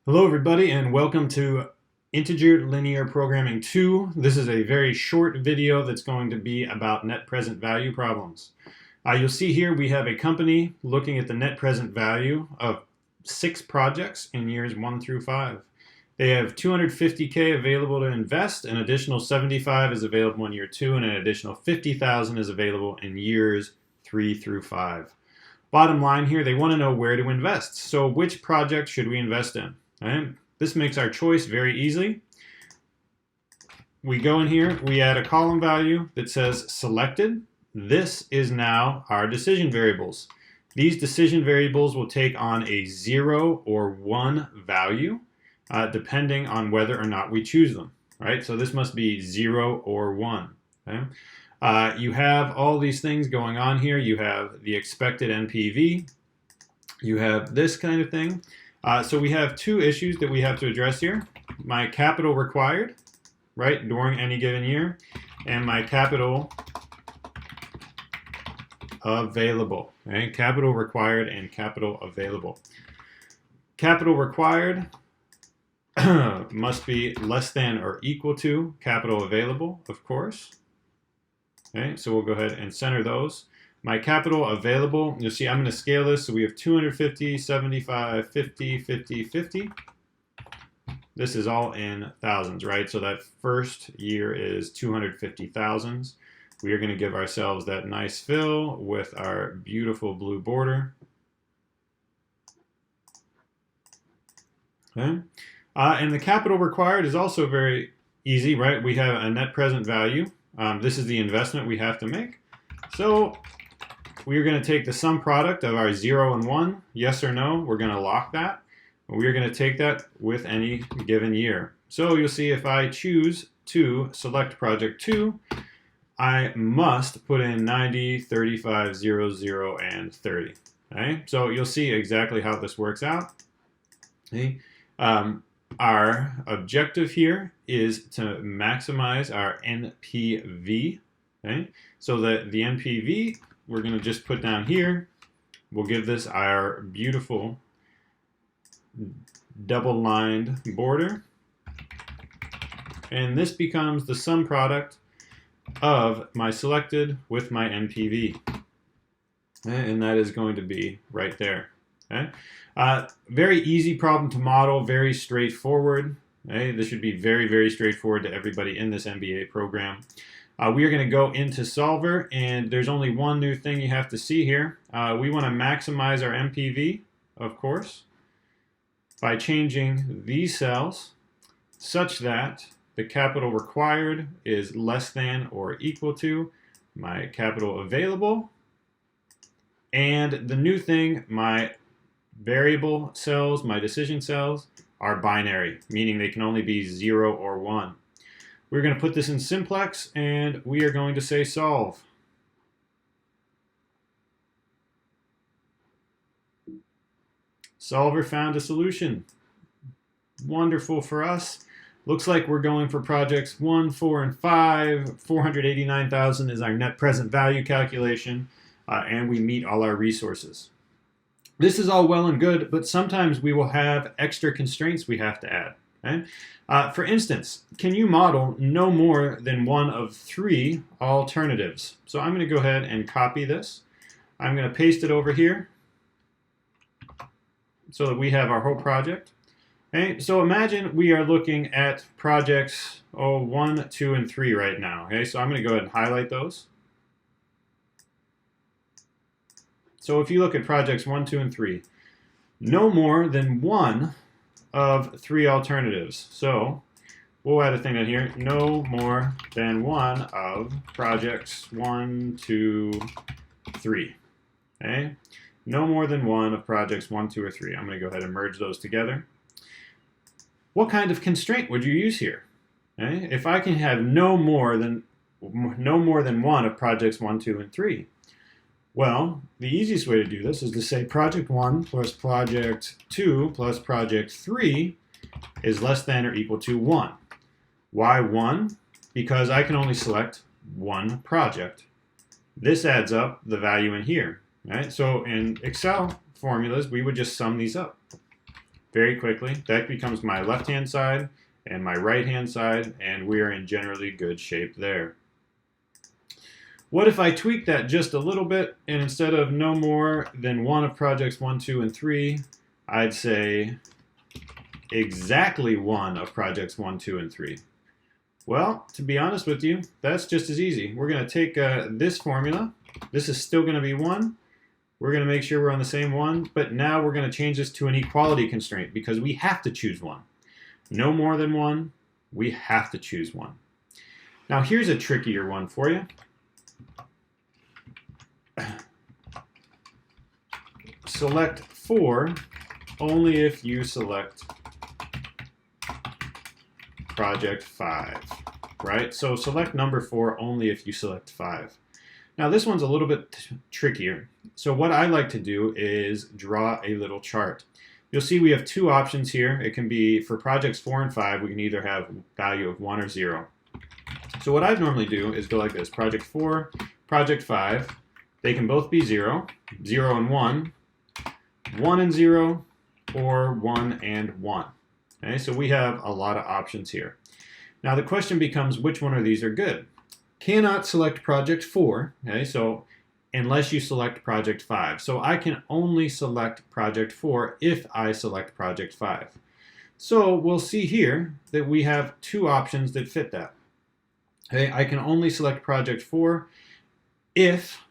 Hello everybody and welcome to Integer Linear Programming 2. This is a very short video that's going to be about net present value problems. You'll see here we have a company looking at the net present value of 6 projects in years 1 through 5. They have $250K available to invest, an additional $75 is available in year 2, and an additional $50,000 is available in years 3 through 5. Bottom line here, they want to know where to invest. So which project should we invest in? Right? This makes our choice very easy. We go in here, we add a column value that says selected. This is now our decision variables. These decision variables will take on a 0 or 1 value depending on whether or not we choose them. Right? So this must be 0 or 1. Okay? You have all these things going on here. You have the expected NPV. You have this kind of thing. So we have 2 issues that we have to address here. My capital required, right, during any given year, and my capital available. Okay? Capital required and capital available. Capital required must be less than or equal to capital available, of course. Okay, so we'll go ahead and center those. My capital available, you'll see I'm going to scale this. So we have 250, 75, 50, 50, 50. This is all in thousands, right? So that first year is 250,000. We are going to give ourselves that nice fill with our beautiful blue border. Okay. And the capital required is also very easy, right? We have a net present value. This is the investment we have to make. So we're going to take the sum product of our 0 and 1, yes or no. We're going to lock that. We're going to take that with any given year. So you'll see if I choose to select project 2, I must put in 90, 35, 0, 0, and 30. Okay? So you'll see exactly how this works out. Okay? Our objective here is to maximize our NPV. Okay? So that the NPV, we're going to just put down here. We'll give this our beautiful double-lined border. And this becomes the sum product of my selected with my NPV. And that is going to be right there. Okay? Very easy problem to model, very straightforward. Okay? This should be very, very straightforward to everybody in this MBA program. We are going to go into Solver, and there's only one new thing you have to see here. We want to maximize our MPV, of course, by changing these cells such that the capital required is less than or equal to my capital available. And the new thing, my variable cells, my decision cells, are binary, meaning they can only be 0 or 1. We're going to put this in simplex, and we are going to say solve. Solver found a solution. Wonderful for us. Looks like we're going for projects 1, 4, and 5. 489,000 is our net present value calculation, and we meet all our resources. This is all well and good, but sometimes we will have extra constraints we have to add. Okay? For instance, can you model no more than one of 3 alternatives? So I'm going to go ahead and copy this. I'm going to paste it over here so that we have our whole project. Okay? So imagine we are looking at projects 1, 2, and 3 right now. Okay? So I'm going to go ahead and highlight those. So if you look at projects 1, 2, and 3, no more than one of 3 alternatives. So we'll add a thing in here. No more than one of projects 1, 2, 3. Okay? No more than one of projects 1, 2, or 3. I'm going to go ahead and merge those together. What kind of constraint would you use here? Okay? If I can have no more than one of projects 1, 2, and 3. Well, the easiest way to do this is to say project 1 plus project 2 plus project 3 is less than or equal to 1. Why 1? Because I can only select one project. This adds up the value in here. Right? So in Excel formulas, we would just sum these up. very quickly. That becomes my left-hand side and my right-hand side, and we are in generally good shape there. What if I tweak that just a little bit, and instead of no more than one of projects 1, 2, and 3, I'd say exactly one of projects 1, 2, and 3. Well, to be honest with you, that's just as easy. We're going to take this formula. This is still going to be 1. We're going to make sure we're on the same one, but now we're going to change this to an equality constraint because we have to choose one. No more than 1. We have to choose 1. Now here's a trickier one for you. Select 4 only if you select project 5, right? So select number 4 only if you select 5. Now this one's a little bit trickier. So what I like to do is draw a little chart. You'll see we have 2 options here. It can be for projects 4 and 5, we can either have value of 1 or 0. So what I'd normally do is go like this: project 4, project 5. They can both be 0, 0 and 1, 1 and 0, or 1 and 1. Okay, so we have a lot of options here. Now the question becomes, which one of these are good? Cannot select project 4, okay, so unless you select project 5. So I can only select project 4 if I select project 5. So we'll see here that we have 2 options that fit that. Okay, I can only select project 4 if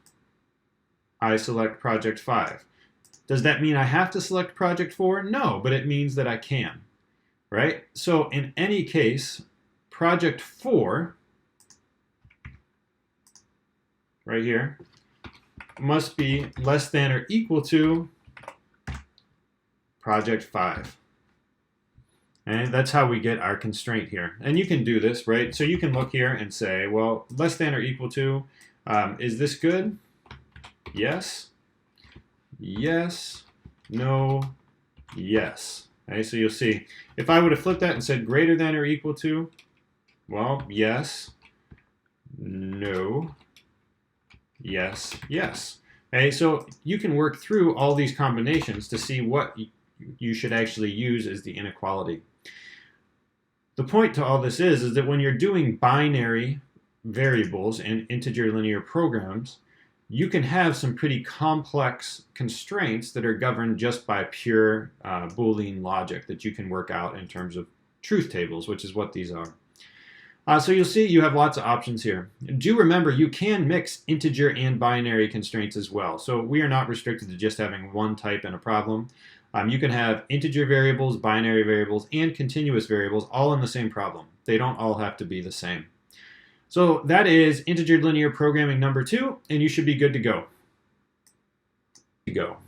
I select project 5. Does that mean I have to select project 4? No, but it means that I can, right? So in any case, project 4, right here, must be less than or equal to project 5. And that's how we get our constraint here. And you can do this, right? So you can look here and say, well, less than or equal to, is this good? Yes, yes, no, yes. Okay, so you'll see, if I would have flipped that and said greater than or equal to, well, yes, no, yes, yes. Okay, so you can work through all these combinations to see what you should actually use as the inequality. The point to all this is that when you're doing binary variables and integer linear programs, you can have some pretty complex constraints that are governed just by pure Boolean logic that you can work out in terms of truth tables, which is what these are. So you'll see you have lots of options here. Do remember, you can mix integer and binary constraints as well. So we are not restricted to just having one type in a problem. You can have integer variables, binary variables, and continuous variables all in the same problem. They don't all have to be the same. So that is integer linear programming number 2, and you should be good to go.